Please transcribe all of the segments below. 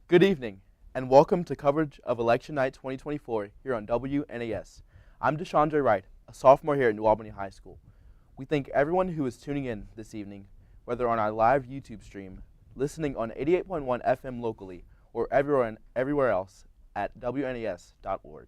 Good evening, and welcome to coverage of Election Night 2024 here on WNAS. I'm Deshandre Wright, a sophomore here at New Albany High School. We thank everyone who is tuning in this evening, whether on our live YouTube stream, listening on 88.1 FM locally, or everywhere else at WNAS.org.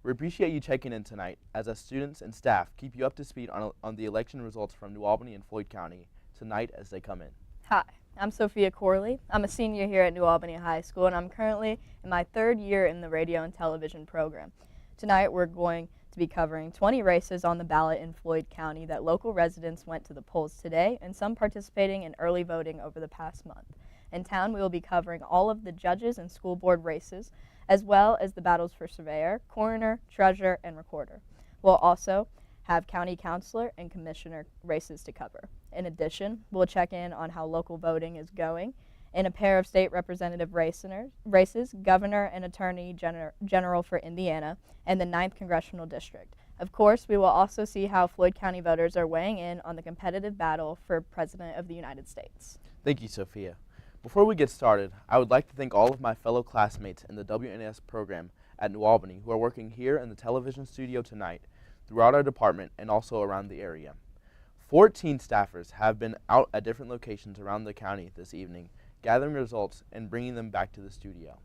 We appreciate you checking in tonight as our students and staff keep you up to speed on the election results from New Albany and Floyd County tonight as they come in. Hi, I'm Sophia Corley. I'm a senior here at New Albany High School, and I'm currently in my third year in the radio and television program. Tonight we're going to be covering 20 races on the ballot in Floyd County that local residents went to the polls today, and some participating in early voting over the past month. In town, we will be covering all of the judges and school board races, as well as the battles for surveyor, coroner, treasurer, and recorder. We'll also have county councilor and commissioner races to cover. In addition, we'll check in on how local voting is going in a pair of state representative races, governor and attorney general for Indiana, and the 9th Congressional District. Of course, we will also see how Floyd County voters are weighing in on the competitive battle for President of the United States. Thank you, Sophia. Before we get started, I would like to thank all of my fellow classmates in the WNAS program at New Albany who are working here in the television studio tonight, throughout our department, and also around the area. 14 staffers have been out at different locations around the county this evening, gathering results and bringing them back to the studio.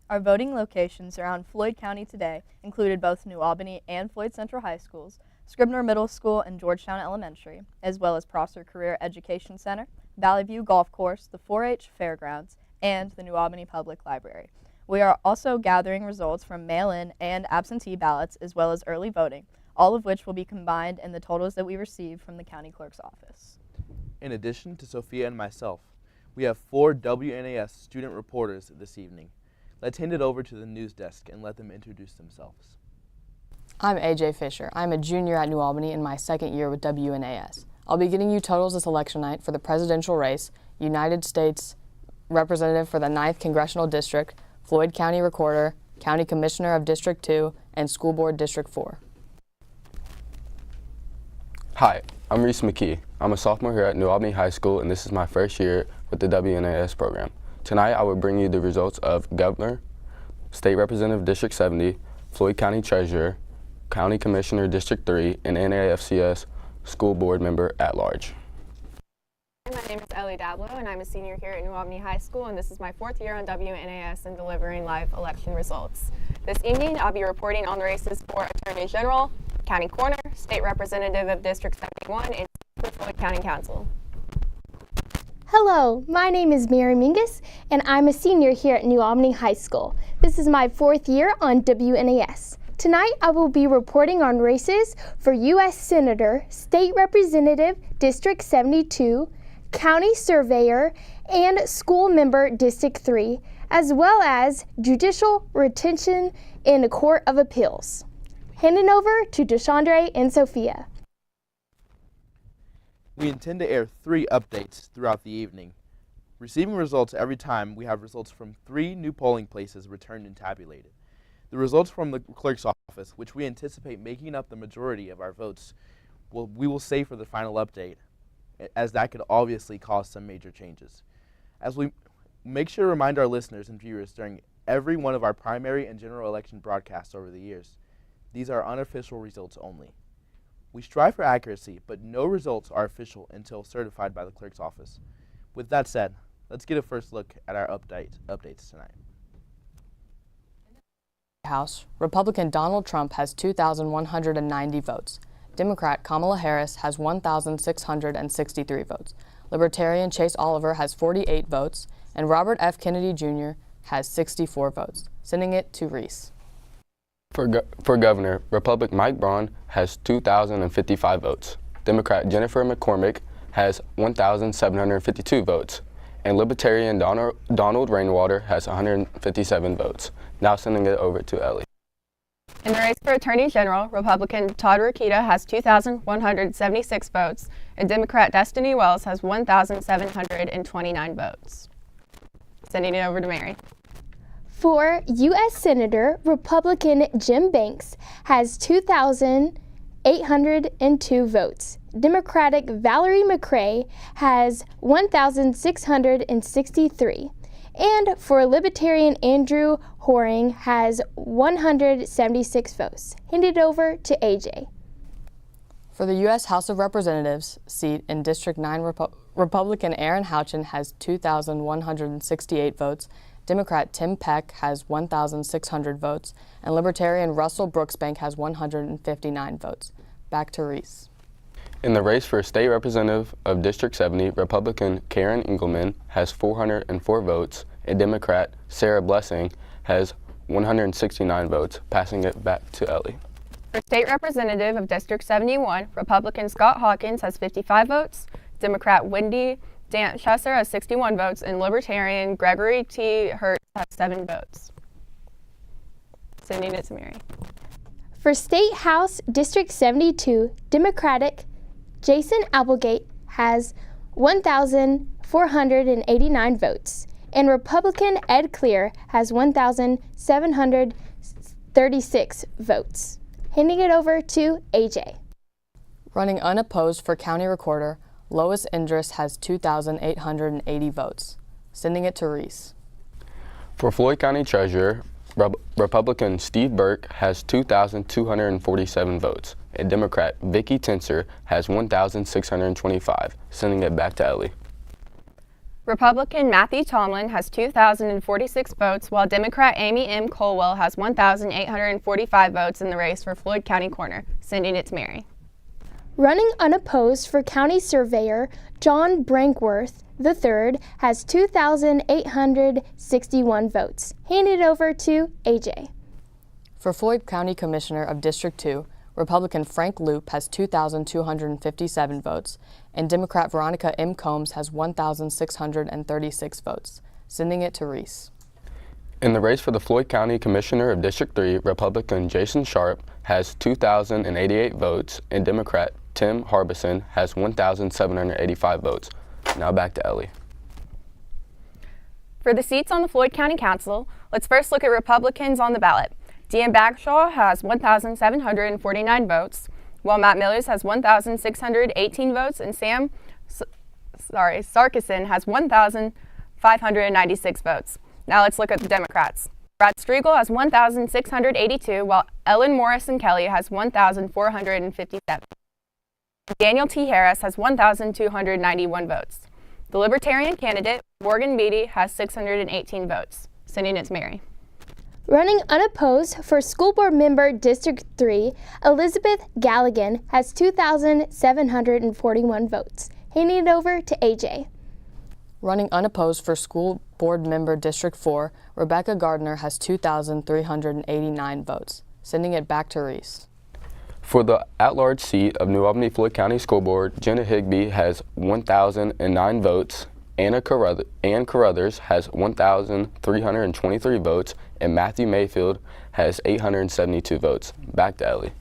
Our voting locations around Floyd County today included both New Albany and Floyd Central High Schools, Scribner Middle School and Georgetown Elementary, as well as Prosser Career Education Center, Valley View Golf Course, the 4-H Fairgrounds, and the New Albany Public Library. We are also gathering results from mail-in and absentee ballots as well as early voting, all of which will be combined in the totals that we received from the county clerk's office. In addition to Sophia and myself, we have 4 WNAS student reporters this evening. Let's hand it over to the news desk and let them introduce themselves. I'm AJ Fisher. I'm a junior at New Albany in my second year with WNAS. I'll be getting you totals this election night for the presidential race, United States Representative for the 9th Congressional District, Floyd County Recorder, County Commissioner of District 2, and School Board District 4. Hi, I'm Reese McKee. I'm a sophomore here at New Albany High School, and this is my first year with the WNAS program. Tonight, I will bring you the results of Governor, State Representative District 70, Floyd County Treasurer, County Commissioner District 3, and NAFCS School Board Member at Large. My name is Ellie Dablow, and I'm a senior here at New Albany High School, and this is my 4th year on WNAS and delivering live election results. This evening, I'll be reporting on the races for Attorney General, County Coroner, State Representative of District 71, and Floyd County Council. Hello, my name is Mary Mingus, and I'm a senior here at New Albany High School. This is my 4th year on WNAS. Tonight, I will be reporting on races for U.S. Senator, State Representative, District 72, County Surveyor, and School Member District 3, as well as judicial retention in the Court of Appeals. Handing over to Deshandre and Sophia. We intend to air 3 updates throughout the evening, receiving results every time we have results from 3 new polling places returned and tabulated. The results from the clerk's office, which we anticipate making up the majority of our votes, we will save for the final update, as that could obviously cause some major changes. As we make sure to remind our listeners and viewers during every one of our primary and general election broadcasts over the years, these are unofficial results only. We strive for accuracy, but no results are official until certified by the clerk's office. With that said, let's get a first look at our updates tonight. House, Republican Donald Trump has 2,190 votes. Democrat Kamala Harris has 1,663 votes. Libertarian Chase Oliver has 48 votes, and Robert F. Kennedy Jr. has 64 votes, sending it to Reese. For governor, Republican Mike Braun has 2,055 votes. Democrat Jennifer McCormick has 1,752 votes. And Libertarian Donald Rainwater has 157 votes. Now sending it over to Ellie. In the race for Attorney General, Republican Todd Rokita has 2,176 votes, and Democrat Destiny Wells has 1,729 votes. Sending it over to Mary. For U.S. Senator, Republican Jim Banks has 2,802 votes. Democratic Valerie McRae has 1,663. And for Libertarian Andrew Horing has 176 votes. Hand it over to AJ. For the U.S. House of Representatives seat in District 9, Republican Aaron Houchin has 2,168 votes, Democrat Tim Peck has 1,600 votes, and Libertarian Russell Brooksbank has 159 votes. Back to Reese. In the race for State Representative of District 70, Republican Karen Engelman has 404 votes, and Democrat Sarah Blessing has 169 votes, passing it back to Ellie. For State Representative of District 71, Republican Scott Hawkins has 55 votes, Democrat Wendy Chesser has 61 votes, and Libertarian Gregory T. Hurt has 7 votes. Sending it to Mary. For State House District 72, Democratic Jason Applegate has 1,489 votes, and Republican Ed Clear has 1,736 votes. Handing it over to AJ. Running unopposed for County Recorder, Lois Indris has 2,880 votes. Sending it to Reese. For Floyd County Treasurer, Republican Steve Burke has 2,247 votes, and Democrat Vicky Tenser has 1,625, sending it back to Ellie. Republican Matthew Tomlin has 2,046 votes, while Democrat Amy M. Colwell has 1,845 votes in the race for Floyd County Coroner, sending it to Mary. Running unopposed for County Surveyor John Brankworth III has 2,861 votes. Hand it over to AJ. For Floyd County Commissioner of District 2, Republican Frank Loop has 2,257 votes, and Democrat Veronica M. Combs has 1,636 votes, sending it to Reese. In the race for the Floyd County Commissioner of District 3, Republican Jason Sharp has 2,088 votes, and Democrat Tim Harbison has 1,785 votes. Now back to Ellie. For the seats on the Floyd County Council, let's first look at Republicans on the ballot. Deanne Bagshaw has 1,749 votes, while Matt Millers has 1,618 votes, and Sam Sarkison has 1,596 votes. Now let's look at the Democrats. Brad Striegel has 1,682, while Ellen Morrison Kelly has 1,457. Daniel T. Harris has 1,291 votes. The Libertarian candidate, Morgan Beatty, has 618 votes. Sending it to Mary. Running unopposed for School Board Member District 3, Elizabeth Galligan has 2,741 votes. Handing it over to AJ. Running unopposed for School Board Member District 4, Rebecca Gardner has 2,389 votes. Sending it back to Reese. For the at-large seat of New Albany-Floyd County School Board, Jenna Higbee has 1,009 votes, Ann Carruthers has 1,323 votes, and Matthew Mayfield has 872 votes. Back to Ellie.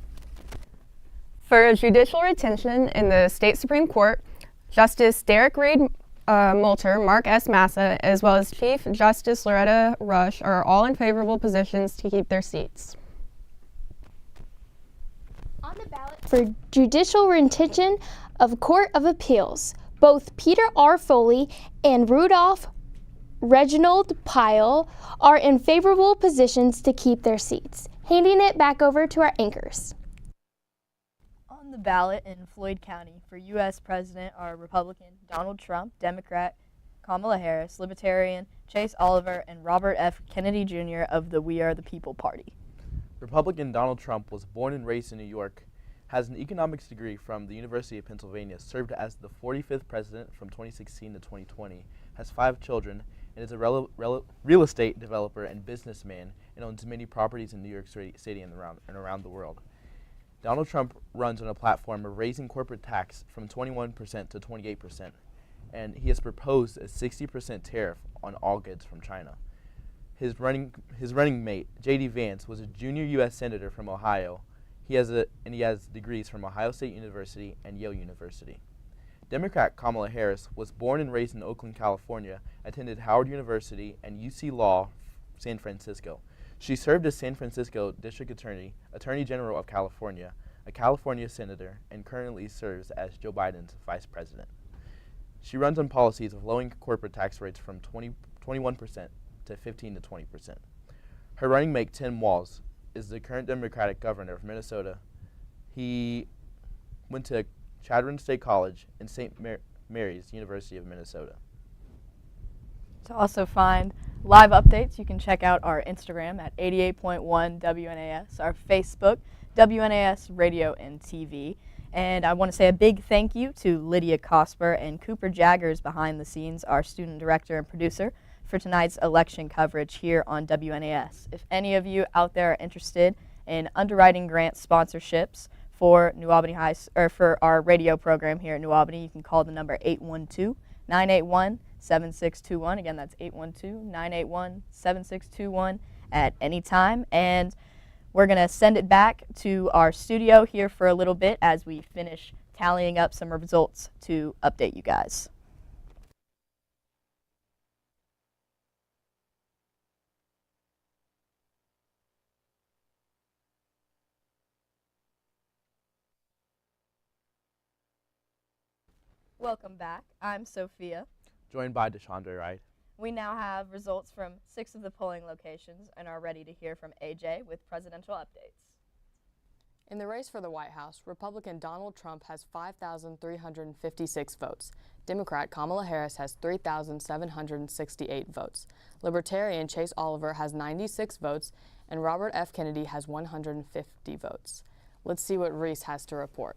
For judicial retention in the State Supreme Court, Justice Derek Reed Moulter, Mark S. Massa, as well as Chief Justice Loretta Rush are all in favorable positions to keep their seats. On the ballot for judicial retention of Court of Appeals, both Peter R. Foley and Rudolph Reginald Pyle are in favorable positions to keep their seats. Handing it back over to our anchors. On the ballot in Floyd County for U.S. President are Republican Donald Trump, Democrat Kamala Harris, Libertarian Chase Oliver, and Robert F. Kennedy Jr. of the We Are the People Party. Republican Donald Trump was born and raised in New York, has an economics degree from the University of Pennsylvania, served as the 45th president from 2016 to 2020, has 5 children, and is a real estate developer and businessman, and owns many properties in New York City and around the world. Donald Trump runs on a platform of raising corporate tax from 21% to 28%, and he has proposed a 60% tariff on all goods from China. His running mate, J.D. Vance, was a junior U.S. Senator from Ohio. He has degrees from Ohio State University and Yale University. Democrat Kamala Harris was born and raised in Oakland, California, attended Howard University and UC Law, San Francisco. She served as San Francisco District Attorney, Attorney General of California, a California Senator, and currently serves as Joe Biden's Vice President. She runs on policies of lowering corporate tax rates from 20% 21% to 15 to 20%. Her running mate, Tim Walz, is the current Democratic governor of Minnesota. He went to Chadron State College and St. Mary's University of Minnesota. To also find live updates, you can check out our Instagram at 88.1 WNAS, our Facebook, WNAS Radio and TV. And I want to say a big thank you to Lydia Cosper and Cooper Jaggers behind the scenes, our student director and producer, for tonight's election coverage here on WNAS. If any of you out there are interested in underwriting grant sponsorships for New Albany or for our radio program here at New Albany, you can call the number 812-981-7621. Again, that's 812-981-7621 at any time. And we're going to send it back to our studio here for a little bit as we finish tallying up some results to update you guys. Welcome back. I'm Sophia. Joined by Deshandra Wright. We now have results from 6 of the polling locations and are ready to hear from AJ with presidential updates. In the race for the White House, Republican Donald Trump has 5,356 votes. Democrat Kamala Harris has 3,768 votes. Libertarian Chase Oliver has 96 votes, and Robert F. Kennedy has 150 votes. Let's see what Reese has to report.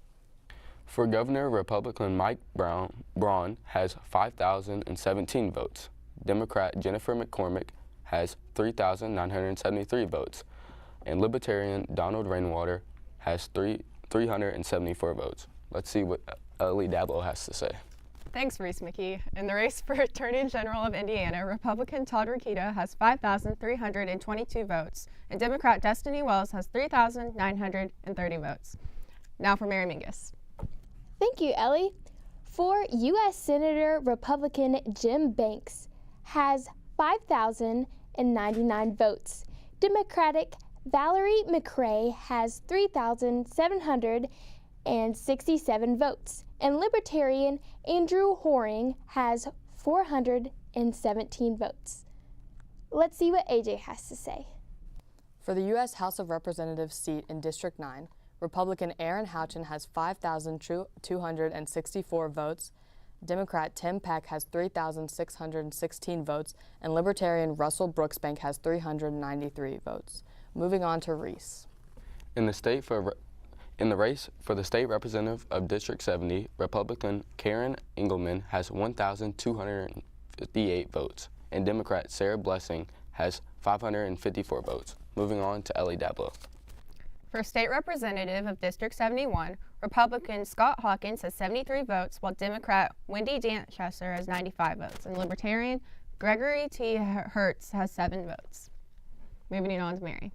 For governor, Republican Mike Braun has 5,017 votes. Democrat Jennifer McCormick has 3,973 votes. And Libertarian Donald Rainwater has 374 votes. Let's see what Ellie Dablow has to say. Thanks, Reese McKee. In the race for Attorney General of Indiana, Republican Todd Rokita has 5,322 votes, and Democrat Destiny Wells has 3,930 votes. Now for Mary Mingus. Thank you, Ellie. For U.S. Senator Republican Jim Banks has 5,099 votes. Democratic Valerie McRae has 3,767 votes. And Libertarian Andrew Horing has 417 votes. Let's see what AJ has to say. For the U.S. House of Representatives seat in District 9, Republican Aaron Houchin has 5,264 votes, Democrat Tim Peck has 3,616 votes, and Libertarian Russell Brooksbank has 393 votes. Moving on to Reese. In the race for the state representative of District 70, Republican Karen Engelman has 1,258 votes, and Democrat Sarah Blessing has 554 votes. Moving on to Ellie Dablow. For state representative of District 71, Republican Scott Hawkins has 73 votes, while Democrat Wendy Danchester has 95 votes, and Libertarian Gregory T. Hertz has 7 votes. Moving on to Mary.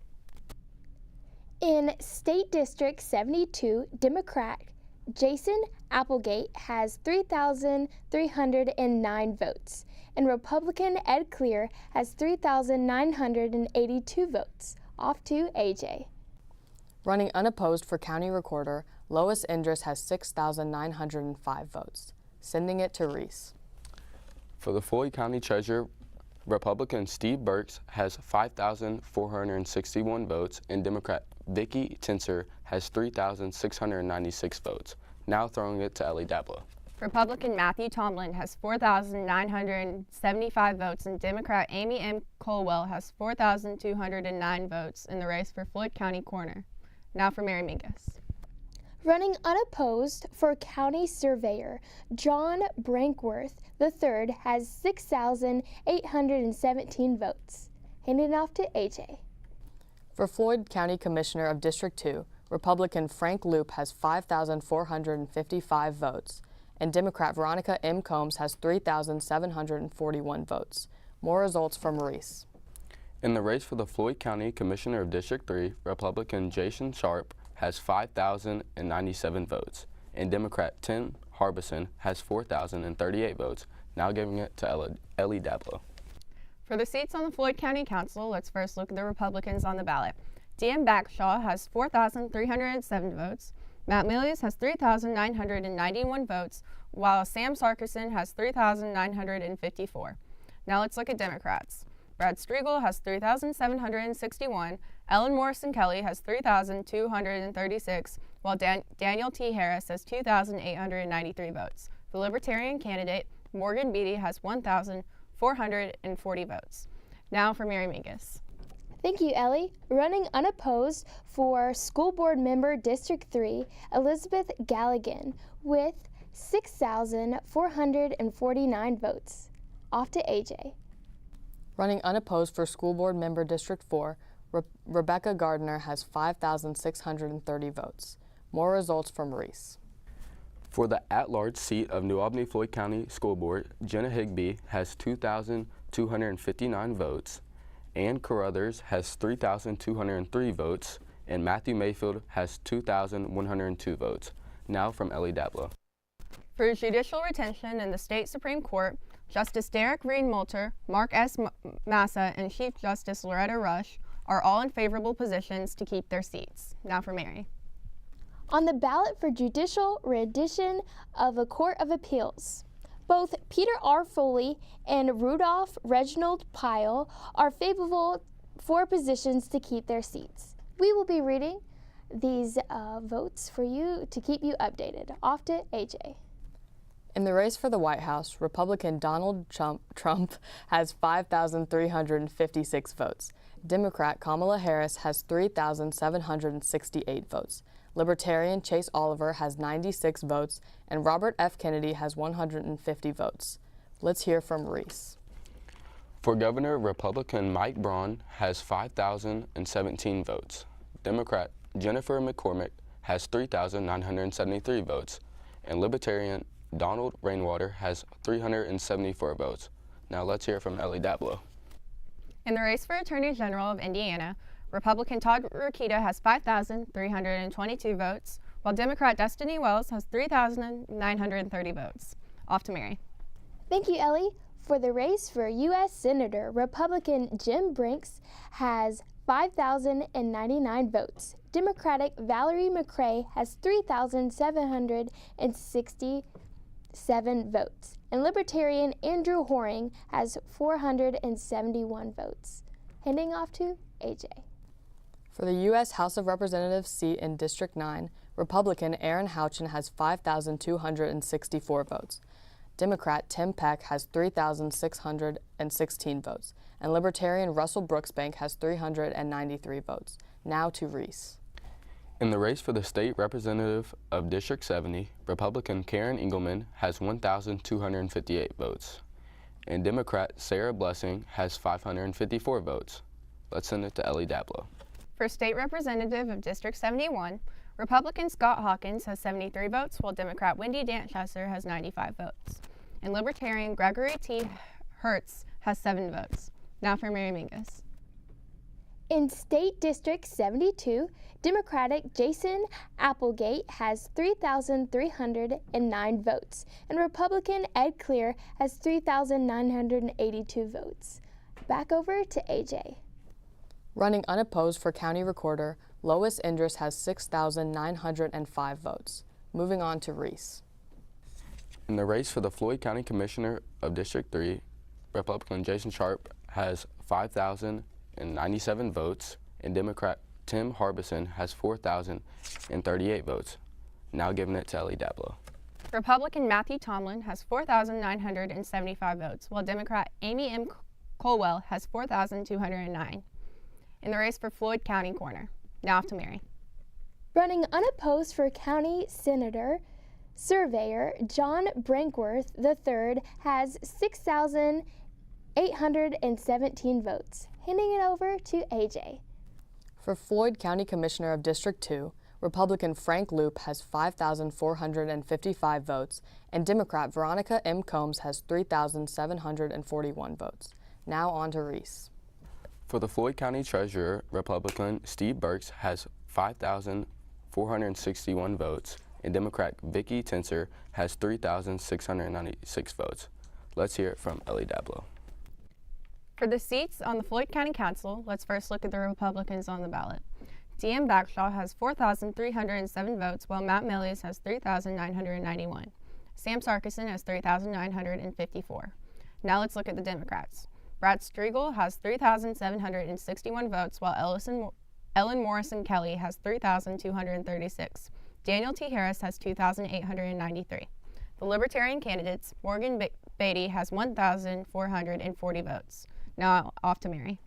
In State District 72, Democrat Jason Applegate has 3,309 votes, and Republican Ed Clear has 3,982 votes. Off to AJ. Running unopposed for county recorder, Lois Indris has 6,905 votes. Sending it to Reese. For the Floyd County Treasurer, Republican Steve Burks has 5,461 votes, and Democrat Vicky Tinser has 3,696 votes. Now throwing it to Ellie Dablow. Republican Matthew Tomlin has 4,975 votes, and Democrat Amy M. Colwell has 4,209 votes in the race for Floyd County Coroner. Now for Mary Mingus. Running unopposed for county surveyor, John Brankworth III has 6,817 votes. Handing off to AJ. For Floyd County Commissioner of District 2, Republican Frank Loop has 5,455 votes, and Democrat Veronica M. Combs has 3,741 votes. More results from Reese. In the race for the Floyd County Commissioner of District 3, Republican Jason Sharp has 5,097 votes, and Democrat Tim Harbison has 4,038 votes. Now giving it to Ellie Dablow. For the seats on the Floyd County Council, let's first look at the Republicans on the ballot. Dan Backshaw has 4,307 votes. Matt Milius has 3,991 votes, while Sam Sarkison has 3,954. Now let's look at Democrats. Brad Striegel has 3,761, Ellen Morrison Kelly has 3,236, while Daniel T. Harris has 2,893 votes. The Libertarian candidate, Morgan Beatty, has 1,440 votes. Now for Mary Mingus. Thank you, Ellie. Running unopposed for School Board Member District 3, Elizabeth Galligan, with 6,449 votes. Off to AJ. Running unopposed for School Board Member District 4, Rebecca Gardner has 5,630 votes. More results from Reese. For the at-large seat of New Albany-Floyd County School Board, Jenna Higbee has 2,259 votes, Ann Carruthers has 3,203 votes, and Matthew Mayfield has 2,102 votes. Now from Ellie Dablow. For judicial retention in the State Supreme Court, Justice Derek Reed Moulter, Mark S. Massa, and Chief Justice Loretta Rush are all in favorable positions to keep their seats. Now for Mary. On the ballot for judicial rendition of a Court of Appeals, both Peter R. Foley and Rudolph Reginald Pyle are favorable for positions to keep their seats. We will be reading these votes for you to keep you updated. Off to AJ. In the race for the White House, Republican Donald Trump has 5,356 votes. Democrat Kamala Harris has 3,768 votes. Libertarian Chase Oliver has 96 votes, and Robert F. Kennedy has 150 votes. Let's hear from Reese. For Governor, Republican Mike Braun has 5,017 votes. Democrat Jennifer McCormick has 3,973 votes, and Libertarian Donald Rainwater has 374 votes. Now let's hear from Ellie Dablow. In the race for Attorney General of Indiana, Republican Todd Rokita has 5,322 votes, while Democrat Destiny Wells has 3,930 votes. Off to Mary. Thank you, Ellie. For the race for U.S. Senator, Republican Jim Brinks has 5,099 votes. Democratic Valerie McRae has 3,767 votes. And Libertarian Andrew Horing has 471 votes. Handing off to AJ. For the U.S. House of Representatives seat in District 9, Republican Aaron Houchin has 5,264 votes. Democrat Tim Peck has 3,616 votes, and Libertarian Russell Brooksbank has 393 votes. Now to Reese. In the race for the state representative of District 70, Republican Karen Engelman has 1,258 votes, and Democrat Sarah Blessing has 554 votes. Let's send it to Ellie Dablow. For State Representative of District 71, Republican Scott Hawkins has 73 votes, while Democrat Wendy Danchesser has 95 votes. And Libertarian Gregory T. Hertz has 7 votes. Now for Mary Mingus. In State District 72, Democratic Jason Applegate has 3,309 votes, and Republican Ed Clear has 3,982 votes. Back over to AJ. Running unopposed for County Recorder, Lois Indris has 6,905 votes. Moving on to Reese. In the race for the Floyd County Commissioner of District 3, Republican Jason Sharp has 5,097 votes, and Democrat Tim Harbison has 4,038 votes. Now giving it to Ellie Dablow. Republican Matthew Tomlin has 4,975 votes, while Democrat Amy M. Colwell has 4,209. In the race for Floyd County Coroner. Now off to Mary. Running unopposed for County Senator, Surveyor John Brankworth III has 6,817 votes. Handing it over to AJ. For Floyd County Commissioner of District 2, Republican Frank Loop has 5,455 votes, and Democrat Veronica M. Combs has 3,741 votes. Now on to Reese. For the Floyd County Treasurer, Republican Steve Burks has 5,461 votes, and Democrat Vicky Tenser has 3,696 votes. Let's hear it from Ellie Dablow. For the seats on the Floyd County Council, let's first look at the Republicans on the ballot. D.M. Bagshaw has 4,307 votes, while Matt Millies has 3,991. Sam Sarkison has 3,954. Now let's look at the Democrats. Brad Striegel has 3,761 votes, while Ellen Morrison Kelly has 3,236. Daniel T. Harris has 2,893. The Libertarian candidates, Morgan Beatty has 1,440 votes. Now off to Mary.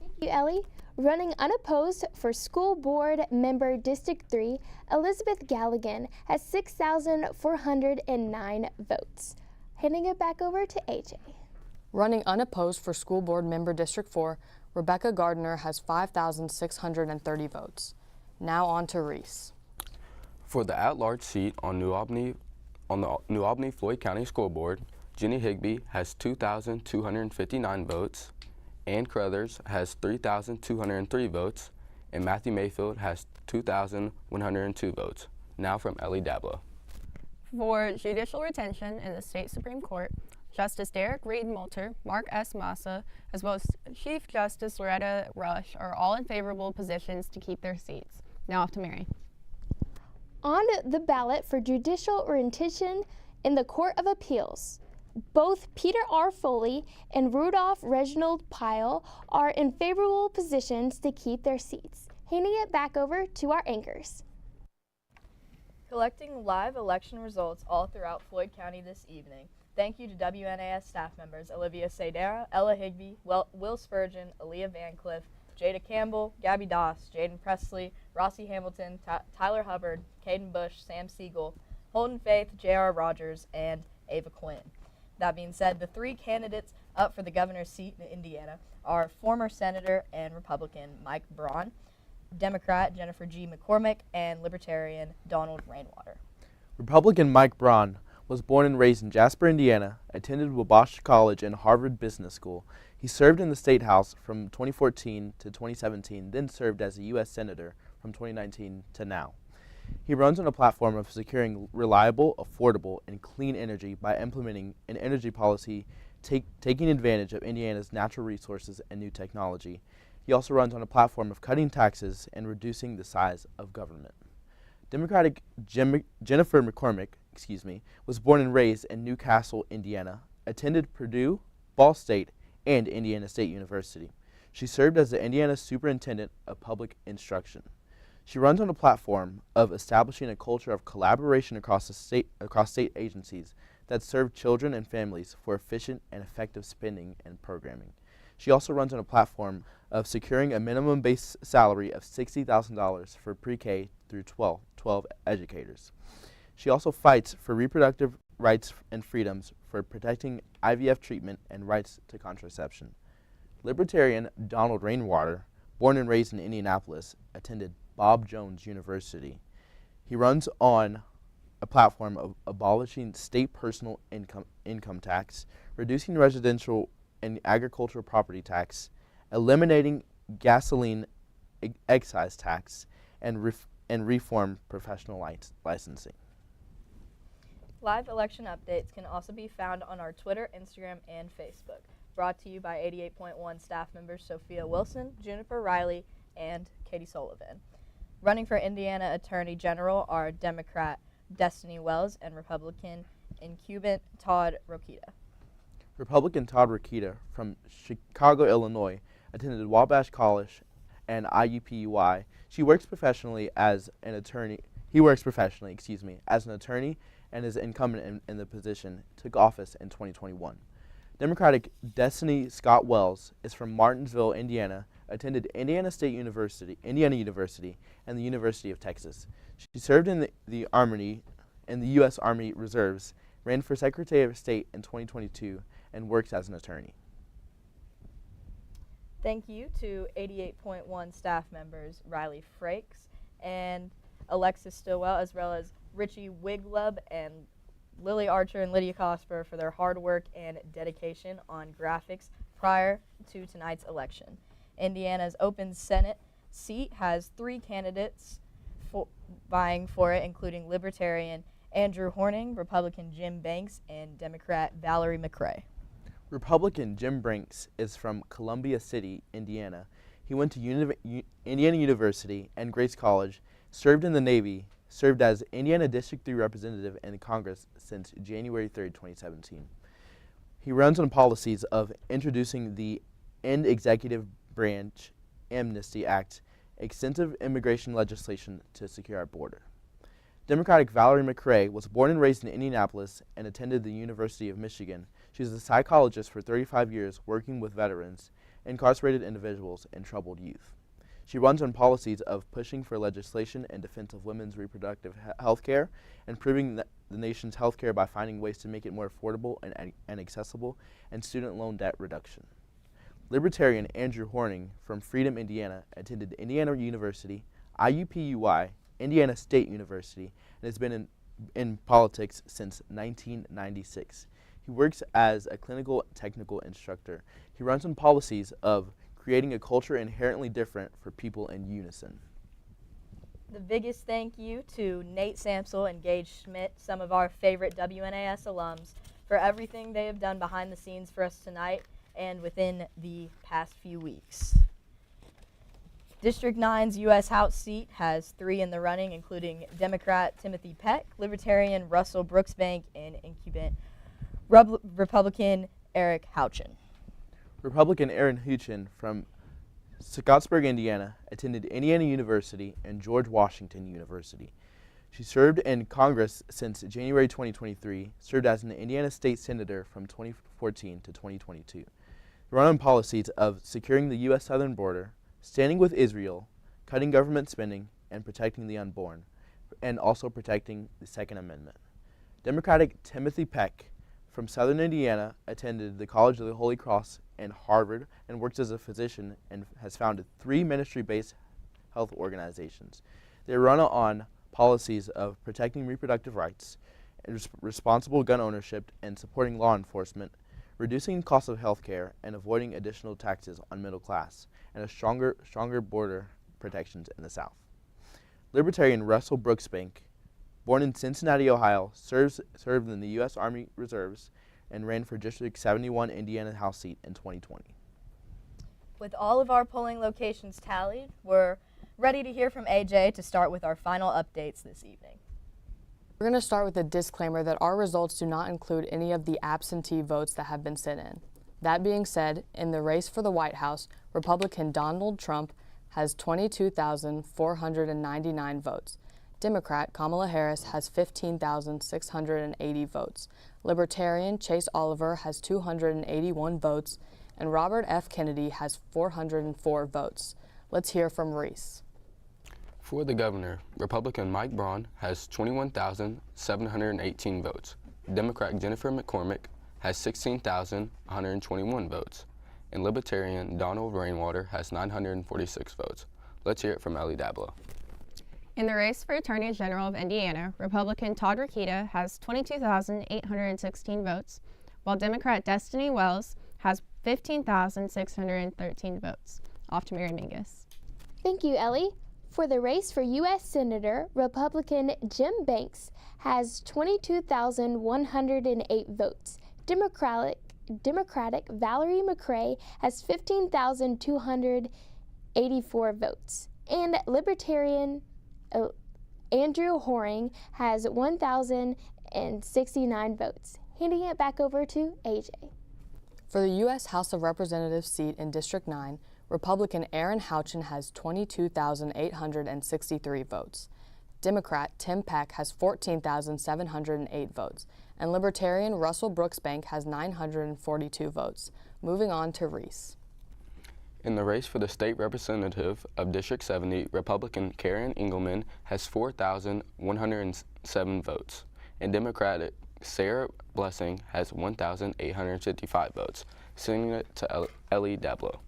Thank you, Ellie. Running unopposed for School Board Member District 3, Elizabeth Galligan has 6,409 votes. Handing it back over to AJ. Running unopposed for School Board Member District 4, Rebecca Gardner has 5,630 votes. Now on to Reese. For the at-large seat on the New Albany Floyd County School Board, Jenny Higbee has 2,259 votes, Ann Crothers has 3,203 votes, and Matthew Mayfield has 2,102 votes. Now from Ellie Dablow. For judicial retention in the State Supreme Court, Justice Derek Reed Moulter, Mark S. Massa, as well as Chief Justice Loretta Rush are all in favorable positions to keep their seats. Now off to Mary. On the ballot for judicial retention in the Court of Appeals, both Peter R. Foley and Rudolph Reginald Pyle are in favorable positions to keep their seats. Handing it back over to our anchors. Collecting live election results all throughout Floyd County this evening. Thank you to WNAS staff members Olivia Seidera, Ella Higbee, Will Spurgeon, Aaliyah Van Cliff, Jada Campbell, Gabby Doss, Jaden Presley, Rossi Hamilton, Tyler Hubbard, Caden Bush, Sam Siegel, Holden Faith, J.R. Rogers, and Ava Quinn. That being said, the three candidates up for the governor's seat in Indiana are former Senator and Republican Mike Braun, Democrat Jennifer G. McCormick, and Libertarian Donald Rainwater. Republican Mike Braun was born and raised in Jasper, Indiana, attended Wabash College and Harvard Business School. He served in the State House from 2014 to 2017, then served as a U.S. Senator from 2019 to now. He runs on a platform of securing reliable, affordable, and clean energy by implementing an energy policy taking advantage of Indiana's natural resources and new technology. He also runs on a platform of cutting taxes and reducing the size of government. Democratic Jennifer McCormick, was born and raised in Newcastle, Indiana, attended Purdue, Ball State, and Indiana State University. She served as the Indiana Superintendent of Public Instruction. She runs on a platform of establishing a culture of collaboration across state agencies that serve children and families for efficient and effective spending and programming. She also runs on a platform of securing a minimum base salary of $60,000 for pre-K through 12 educators. She also fights for reproductive rights and freedoms, for protecting IVF treatment and rights to contraception. Libertarian Donald Rainwater, born and raised in Indianapolis, attended Bob Jones University. He runs on a platform of abolishing state personal income tax, reducing residential and agricultural property tax, eliminating gasoline excise tax, and reform professional licensing. Live election updates can also be found on our Twitter, Instagram, and Facebook. Brought to you by 88.1 staff members Sophia Wilson, Juniper Riley, and Katie Sullivan. Running for Indiana Attorney General are Democrat Destiny Wells and Republican incumbent Todd Rokita. Republican Todd Rokita from Chicago, Illinois, attended Wabash College and IUPUI. He works professionally as an attorney and is incumbent in the position, took office in 2021. Democratic Destiny Scott Wells is from Martinsville, Indiana, attended Indiana University, and the University of Texas. She served in the U.S. Army Reserves, ran for Secretary of State in 2022, and works as an attorney. Thank you to 88.1 staff members Riley Frakes and Alexis Stillwell, as well as Richie Wiglub and Lily Archer and Lydia Cosper for their hard work and dedication on graphics prior to tonight's election. Indiana's open Senate seat has three candidates vying for it, including Libertarian Andrew Horning, Republican Jim Banks, and Democrat Valerie McRae. Republican Jim Banks is from Columbia City, Indiana. He went to Indiana University and Grace College, served in the Navy, served as Indiana District 3 representative in Congress since January 3, 2017. He runs on policies of introducing the End Executive Branch Amnesty Act, extensive immigration legislation to secure our border. Democratic Valerie McRae was born and raised in Indianapolis and attended the University of Michigan. She is a psychologist for 35 years working with veterans, incarcerated individuals, and troubled youth. She runs on policies of pushing for legislation in defense of women's reproductive health care, improving the nation's health care by finding ways to make it more affordable and accessible, and student loan debt reduction. Libertarian Andrew Horning from Freedom, Indiana, attended Indiana University, IUPUI, Indiana State University, and has been in politics since 1996. He works as a clinical technical instructor. He runs on policies of creating a culture inherently different for people in unison. The biggest thank you to Nate Samsel and Gage Schmidt, some of our favorite WNAS alums, for everything they have done behind the scenes for us tonight and within the past few weeks. District 9's U.S. House seat has 3 in the running, including Democrat Timothy Peck, Libertarian Russell Brooksbank, and incumbent Republican Eric Houchin. Republican Erin Houchin from Scottsburg, Indiana, attended Indiana University and George Washington University. She served in Congress since January 2023, served as an Indiana State Senator from 2014 to 2022. Run on policies of securing the U.S. southern border, standing with Israel, cutting government spending, and protecting the unborn, and also protecting the Second Amendment. Democratic Timothy Peck from Southern Indiana attended the College of the Holy Cross and Harvard and works as a physician and has founded 3 ministry-based health organizations. They run on policies of protecting reproductive rights, responsible gun ownership, and supporting law enforcement, reducing costs of health care, and avoiding additional taxes on middle class, and a stronger border protections in the South. Libertarian Russell Brooksbank, born in Cincinnati, Ohio, served in the U.S. Army Reserves and ran for District 71 Indiana House seat in 2020. With all of our polling locations tallied, we're ready to hear from AJ to start with our final updates this evening. We're going to start with a disclaimer that our results do not include any of the absentee votes that have been sent in. That being said, in the race for the White House, Republican Donald Trump has 22,499 votes. Democrat Kamala Harris has 15,680 votes. Libertarian Chase Oliver has 281 votes, and Robert F. Kennedy has 404 votes. Let's hear from Reese. For the governor, Republican Mike Braun has 21,718 votes. Democrat Jennifer McCormick has 16,121 votes. And Libertarian Donald Rainwater has 946 votes. Let's hear it from Ellie Dablow. In the race for Attorney General of Indiana, Republican Todd Rokita has 22,816 votes, while Democrat Destiny Wells has 15,613 votes. Off to Mary Mingus. Thank you, Ellie. For the race for U.S. Senator, Republican Jim Banks has 22,108 votes. Democratic Valerie McRae has 15,284 votes. And Libertarian Andrew Horning has 1,069 votes. Handing it back over to AJ. For the U.S. House of Representatives seat in District 9, Republican Erin Houchin has 22,863 votes. Democrat Tim Peck has 14,708 votes, and Libertarian Russell Brooksbank has 942 votes. Moving on to Reese. In the race for the state representative of District 70, Republican Karen Engelman has 4,107 votes, and Democratic Sarah Blessing has 1,855 votes. Sending it to Ellie Dablow.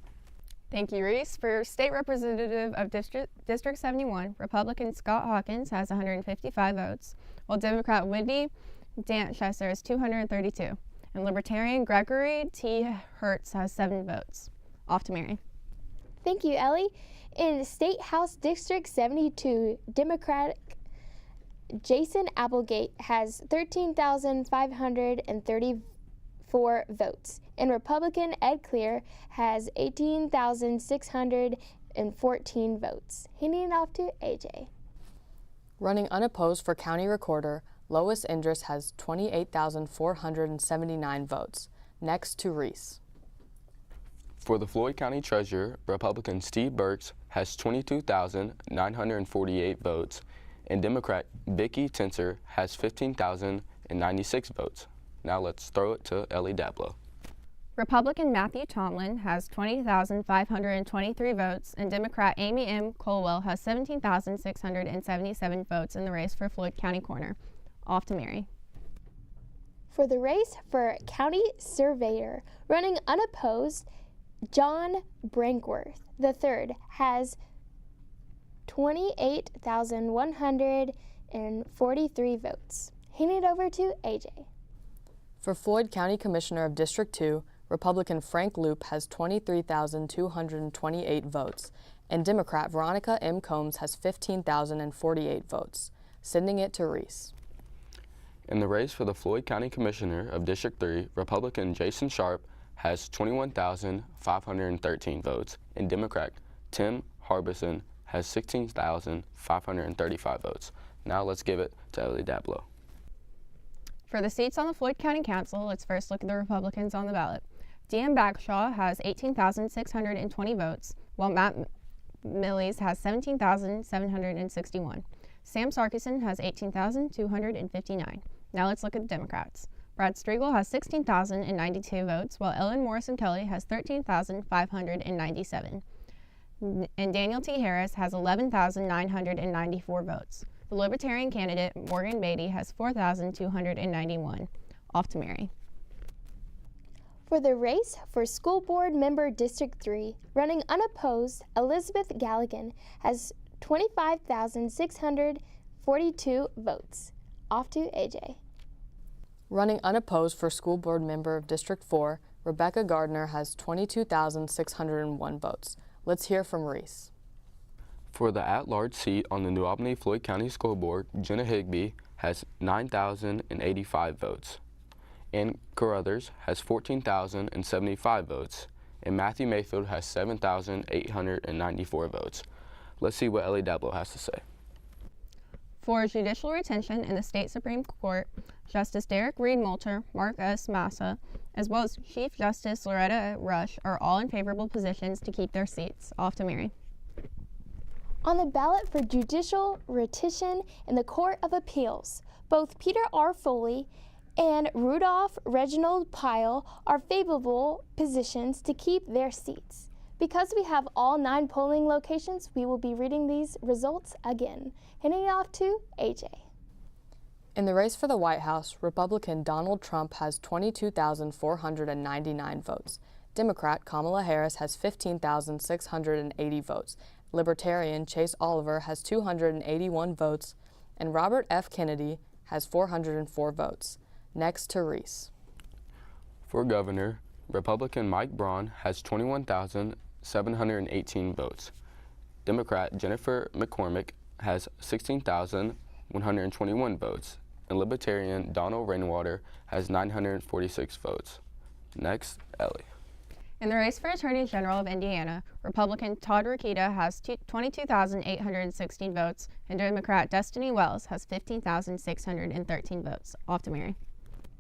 Thank you, Reese. For State Representative of District 71, Republican Scott Hawkins has 155 votes, while Democrat Wendy Dantchester has 232, and Libertarian Gregory T. Hertz has 7 votes. Off to Mary. Thank you, Ellie. In State House District 72, Democratic Jason Applegate has 13,534 votes, and Republican Ed Clear has 18,614 votes. Handing it off to AJ. Running unopposed for County Recorder, Lois Indris has 28,479 votes. Next to Reese. For the Floyd County Treasurer, Republican Steve Burks has 22,948 votes, and Democrat Vicki Tenser has 15,096 votes. Now let's throw it to Ellie Dablow. Republican Matthew Tomlin has 20,523 votes, and Democrat Amy M. Colwell has 17,677 votes in the race for Floyd County Coroner. Off to Mary. For the race for County Surveyor, running unopposed, John Brankworth III has 28,143 votes. Handing it over to AJ. For Floyd County Commissioner of District 2, Republican Frank Loop has 23,228 votes, and Democrat Veronica M. Combs has 15,048 votes, sending it to Reese. In the race for the Floyd County Commissioner of District 3, Republican Jason Sharp has 21,513 votes, and Democrat Tim Harbison has 16,535 votes. Now let's give it to Ellie Dablow. For the seats on the Floyd County Council, let's first look at the Republicans on the ballot. Deanne Bagshaw has 18,620 votes, while Matt Millies has 17,761. Sam Sarkison has 18,259. Now let's look at the Democrats. Brad Striegel has 16,092 votes, while Ellen Morrison Kelly has 13,597. And Daniel T. Harris has 11,994 votes. The Libertarian candidate, Morgan Beatty, has 4,291. Off to Mary. For the race for School Board Member District 3, running unopposed, Elizabeth Galligan has 25,642 votes. Off to AJ. Running unopposed for School Board Member of District 4, Rebecca Gardner has 22,601 votes. Let's hear from Reese. For the at-large seat on the New Albany Floyd County School Board, Jenna Higbee has 9,085 votes. Ann Carruthers has 14,075 votes, and Matthew Mayfield has 7,894 votes. Let's see what Ellie Dablow has to say. For judicial retention in the State Supreme Court, Justice Derek Reed Moulter, Mark S. Massa, as well as Chief Justice Loretta Rush are all in favorable positions to keep their seats. Off to Mary. On the ballot for judicial retention in the Court of Appeals, both Peter R. Foley and Rudolph Reginald Pyle are favorable positions to keep their seats. Because we have all 9 polling locations, we will be reading these results again. Handing it off to AJ. In the race for the White House, Republican Donald Trump has 22,499 votes. Democrat Kamala Harris has 15,680 votes. Libertarian Chase Oliver has 281 votes, and Robert F. Kennedy has 404 votes. Next to Reese. For governor, Republican Mike Braun has 21,718 votes. Democrat Jennifer McCormick has 16,121 votes, and Libertarian Donald Rainwater has 946 votes. Next, Ellie. In the race for Attorney General of Indiana, Republican Todd Rokita has 22,816 votes, and Democrat Destiny Wells has 15,613 votes. Off to Mary.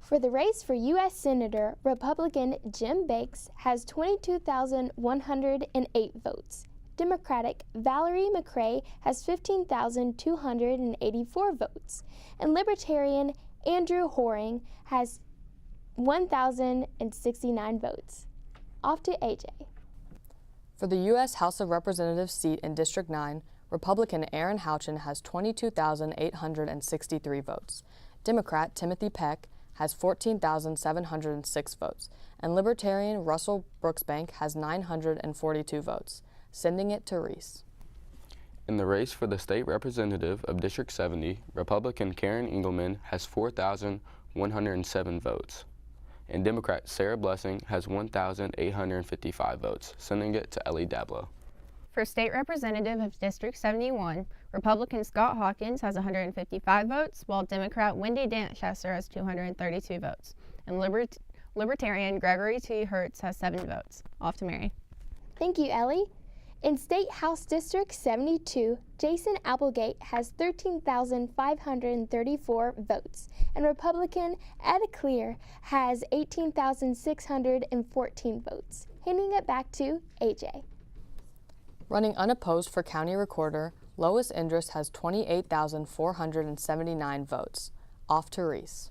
For the race for U.S. Senator, Republican Jim Bakes has 22,108 votes. Democratic Valerie McRae has 15,284 votes, and Libertarian Andrew Horing has 1,069 votes. Off to AJ. For the U.S. House of Representatives seat in District 9, Republican Aaron Houchin has 22,863 votes. Democrat Timothy Peck has 14,706 votes, and Libertarian Russell Brooksbank has 942 votes, sending it to Reese. In the race for the state representative of District 70, Republican Karen Engelman has 4,107 votes, and Democrat Sarah Blessing has 1,855 votes, sending it to Ellie Dablow. For State Representative of District 71, Republican Scott Hawkins has 155 votes, while Democrat Wendy Dantchester has 232 votes, and Libertarian Gregory T. Hertz has 7 votes. Off to Mary. Thank you, Ellie. In State House District 72, Jason Applegate has 13,534 votes, and Republican Ed Clear has 18,614 votes. Handing it back to AJ. Running unopposed for County Recorder, Lois Indris has 28,479 votes. Off to Reese.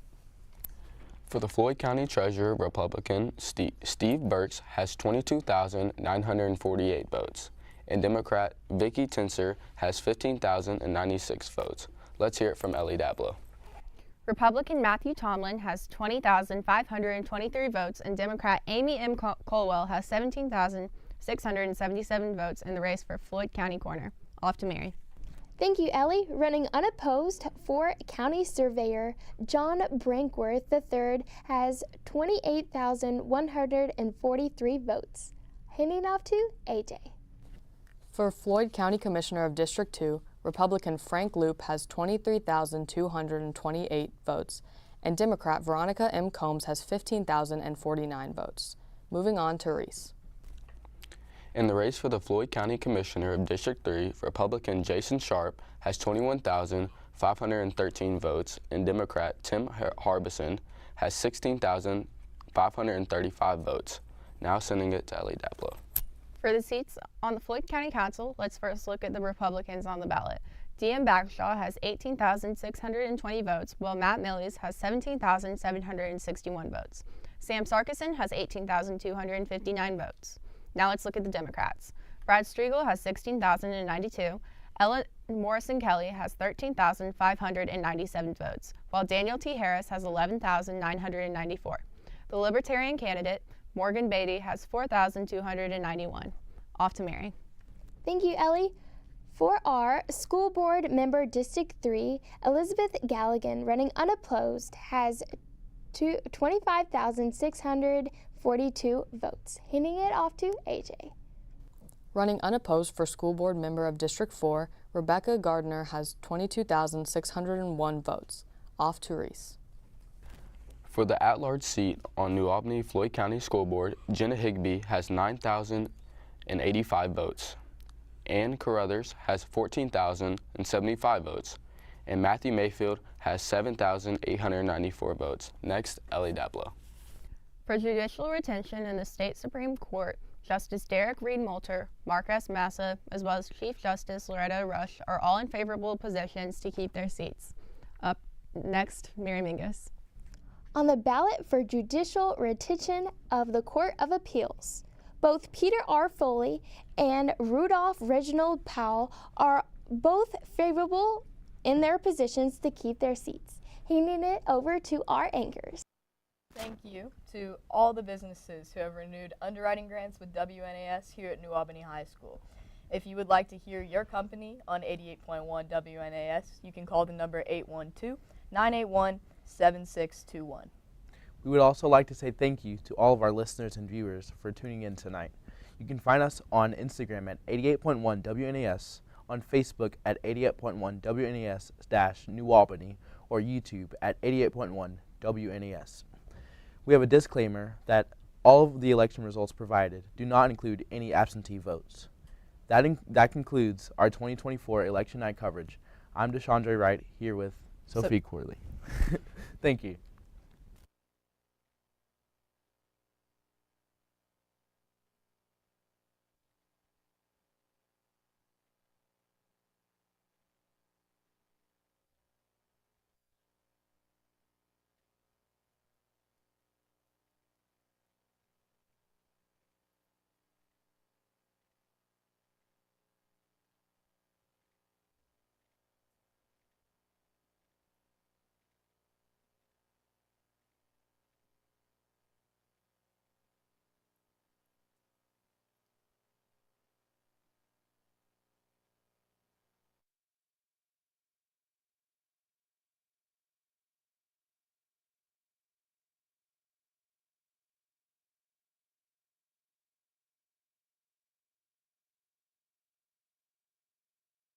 For the Floyd County Treasurer, Republican Steve Burks has 22,948 votes, and Democrat Vicky Tinser has 15,096 votes. Let's hear it from Ellie Dablow. Republican Matthew Tomlin has 20,523 votes, and Democrat Amy M. Colwell has 17,677 votes in the race for Floyd County Coroner. Off to Mary. Thank you, Ellie. Running unopposed for County Surveyor, John Brankworth III has 28,143 votes. Handing off to AJ. For Floyd County Commissioner of District 2, Republican Frank Loop has 23,228 votes, and Democrat Veronica M. Combs has 15,049 votes. Moving on to Reese. In the race for the Floyd County Commissioner of District 3, Republican Jason Sharp has 21,513 votes, and Democrat Tim Harbison has 16,535 votes. Now sending it to Ellie Dablow. For the seats on the Floyd County Council, let's first look at the Republicans on the ballot. D.M. Bagshaw has 18,620 votes, while Matt Millies has 17,761 votes. Sam Sarkison has 18,259 votes. Now let's look at the Democrats. Brad Striegel has 16,092. Ellen Morrison Kelly has 13,597 votes, while Daniel T. Harris has 11,994. The Libertarian candidate, Morgan Beatty, has 4,291. Off to Mary. Thank you, Ellie. For our School Board Member District 3, Elizabeth Galligan, running unopposed, has 25,642 votes. Handing it off to AJ. Running unopposed for School Board Member of District 4, Rebecca Gardner has 22,601 votes. Off to Reese. For the at-large seat on New Albany Floyd County School Board, Jenna Higbee has 9,085 votes. Ann Carruthers has 14,075 votes. And Matthew Mayfield has 7,894 votes. Next, Ellie Dablow. For judicial retention in the State Supreme Court, Justice Derek Reed Moulter, Mark S. Massa, as well as Chief Justice Loretta Rush are all in favorable positions to keep their seats. Up next, Mary Mingus. On the ballot for judicial retention of the Court of Appeals, both Peter R. Foley and Rudolph Reginald Powell are both favorable in their positions to keep their seats. Handing it over to our anchors. Thank you to all the businesses who have renewed underwriting grants with WNAS here at New Albany High School. If you would like to hear your company on 88.1 WNAS, you can call the number 812-981-7621. We would also like to say thank you to all of our listeners and viewers for tuning in tonight. You can find us on Instagram at 88.1 WNAS, on Facebook at 88.1 WNAS-New Albany, or YouTube at 88.1 WNAS. We have a disclaimer that all of the election results provided do not include any absentee votes. That concludes our 2024 election night coverage. I'm Deshandre Wright here with Sophie Corley. Thank you.